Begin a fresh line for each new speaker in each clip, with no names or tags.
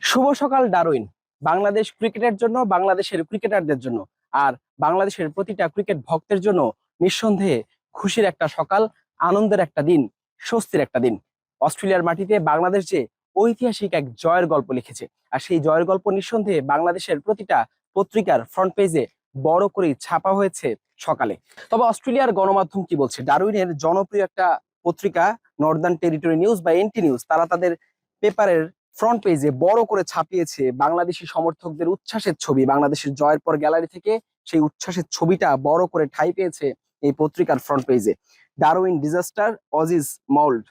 শুভ সকাল ডারউইন। বাংলাদেশ ক্রিকেটের জন্য, বাংলাদেশের ক্রিকেটারদের জন্য, আর বাংলাদেশের প্রতিটা ক্রিকেট ভক্তের জন্য নিঃসন্দেহে খুশির একটা সকাল, আনন্দের একটা দিন, স্বস্তির একটা দিন। অস্ট্রেলিয়ার মাটিতে বাংলাদেশ যে ঐতিহাসিক এক জয়ের গল্প লিখেছে, আর সেই জয়ের গল্প নিঃসন্দেহে বাংলাদেশের প্রতিটা পত্রিকার ফ্রন্ট পেজে বড় করেই ছাপা হয়েছে সকালে। তবে অস্ট্রেলিয়ার গণমাধ্যম কি বলছে? ডারউইনের জনপ্রিয় একটা পত্রিকা নর্দার্ন টেরিটরি নিউজ বা এনটি নিউজ, তারা তাদের পেপারের ফ্রন্ট পেজে বড় করে ছাপিয়েছে বাংলাদেশি সমর্থকদের উচ্ছ্বাসের ছবি। বাংলাদেশের জয়ের পর গ্যালারি থেকে সেই উচ্ছ্বাসের ছবিটা বড় করে ঠাঁই পেয়েছে এই পত্রিকার ফ্রন্ট পেজে। Darwin disaster, Aussies mauled.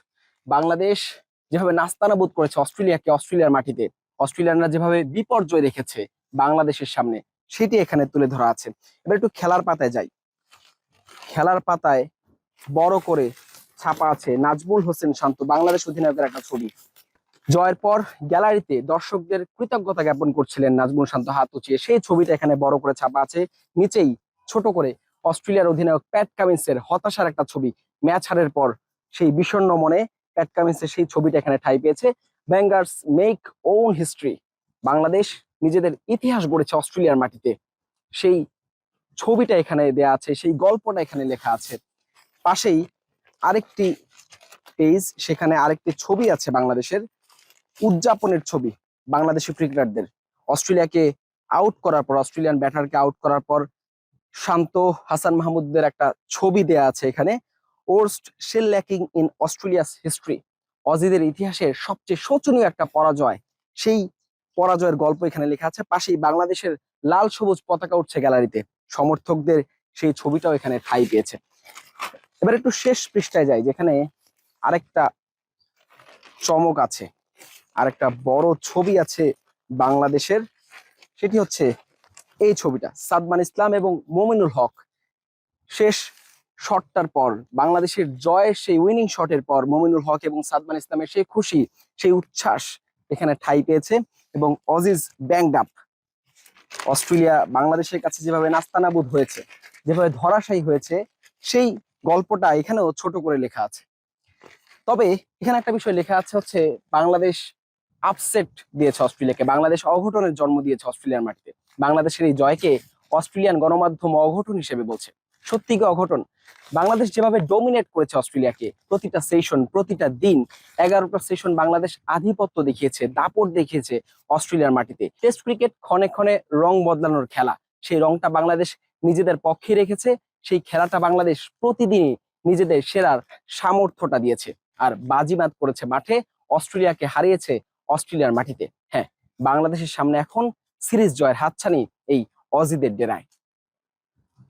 Bangladesh যেভাবে নাস্তানাবুদ করেছে অস্ট্রেলিয়াকে অস্ট্রেলিয়ার মাটিতে, অস্ট্রেলিয়ানরা যেভাবে বিপর্যয় রেখেছে বাংলাদেশের সামনে, সেটি এখানে তুলে ধরা আছে। এবার একটু খেলার পাতায় যাই। খেলার পাতায় বড় করে ছাপা আছে নাজমুল হোসেন শান্ত, বাংলাদেশ অধিনায়কের একটা ছবি। জয়ের পর গ্যালারিতে দর্শকদের কৃতজ্ঞতা জ্ঞাপন করছিলেন নাজমুল শান্ত হাত উঁচিয়ে, সেই ছবিটা এখানে বড় করে ছাপা আছে। নিচেই ছোট করে অস্ট্রেলিয়ার অধিনায়ক প্যাট কামিন্সের হতাশার একটা ছবি। ম্যাচ হারের পর সেই বিষণ্ণ মনে প্যাট কামিন্সের সেই ছবিটা এখানে ঠাঁই পেয়েছে। ব্যাঙ্গার্স মেক ওন হিস্ট্রি। বাংলাদেশ নিজেদের ইতিহাস গড়েছে অস্ট্রেলিয়ার মাটিতে, সেই ছবিটা এখানে দেয়া আছে, সেই গল্পটা এখানে লেখা আছে। পাশেই আরেকটি পেজ, সেখানে আরেকটি ছবি আছে বাংলাদেশের উদযাপনের ছবি। বাংলাদেশি ক্রিকেটারদের অস্ট্রেলিয়াকে আউট করার পর, অস্ট্রেলিয়ান ব্যাটারকে আউট করার পর শান্ত, হাসান মাহমুদদের একটা ছবি দেয়া আছে এখানে। Worst shellacking in Australia's history. অজিদের ইতিহাসের সবচেয়ে শোচনীয় একটা পরাজয়, সেই পরাজয়ের গল্প এখানে লেখা আছে। পাশেই বাংলাদেশের লাল সবুজ পতাকা উঠছে গ্যালারিতে, সমর্থকদের সেই ছবিটাও এখানে ঠাঁই পেয়েছে। এবার একটু শেষ পৃষ্ঠায় যাই, যেখানে আরেকটা চমক আছে, আরেকটা বড় ছবি আছে বাংলাদেশের। সেটি হচ্ছে এই ছবিটা, সাদমান ইসলাম এবং মমিনুল হক শেষ শটটার পর, বাংলাদেশের জয়ের সেই উইনিং শটের পর মমিনুল হক এবং সাদমান ইসলামের সেই খুশি, সেই উচ্ছ্বাস এখানে ঠাঁই পেয়েছে। এবং অজিজ ব্যাংকড আপ। অস্ট্রেলিয়া বাংলাদেশের কাছে যেভাবে নাস্তানাবুদ হয়েছে, যেভাবে ধরাশায়ী হয়েছে, সেই গল্পটা এখানেও ছোট করে লেখা আছে। তবে এখানে একটা বিষয় লেখা আছে হচ্ছে, বাংলাদেশ আপসেট দিয়েছে অস্ট্রেলিয়াকে, বাংলাদেশ অঘটনের জন্ম দিয়েছে অস্ট্রেলিয়ার মাটিতে। বাংলাদেশের এই জয়কে অস্ট্রেলিয়ান গণমাধ্যম অঘটন হিসেবে বলছে। সত্যি কি অঘটন? বাংলাদেশ যেভাবে ডোমিনেট করেছে অস্ট্রেলিয়াকে, প্রতিটা সেশন, প্রতিটা দিন, 11টা সেশন বাংলাদেশ আধিপত্য দেখিয়েছে, দাপট দেখিয়েছে অস্ট্রেলিয়ার মাটিতে। টেস্ট ক্রিকেট ক্ষণে ক্ষণে রং বদলানোর খেলা, সেই রংটা বাংলাদেশ নিজেদের পক্ষে রেখেছে। সেই খেলাটা বাংলাদেশ প্রতিদিনই নিজেদের সেরার সামর্থ্যটা দিয়েছে, আর বাজিমাত করেছে মাঠে, অস্ট্রেলিয়াকে হারিয়েছে অস্ট্রেলিয়ার মাটিতে। হ্যাঁ, বাংলাদেশের সামনে এখন সিরিজ জয়ের হাতছানি এই অজিদের ডেরায়।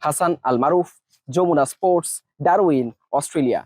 হাসান আল মারুফ, যমুনা স্পোর্টস, ডারউইন, অস্ট্রেলিয়া।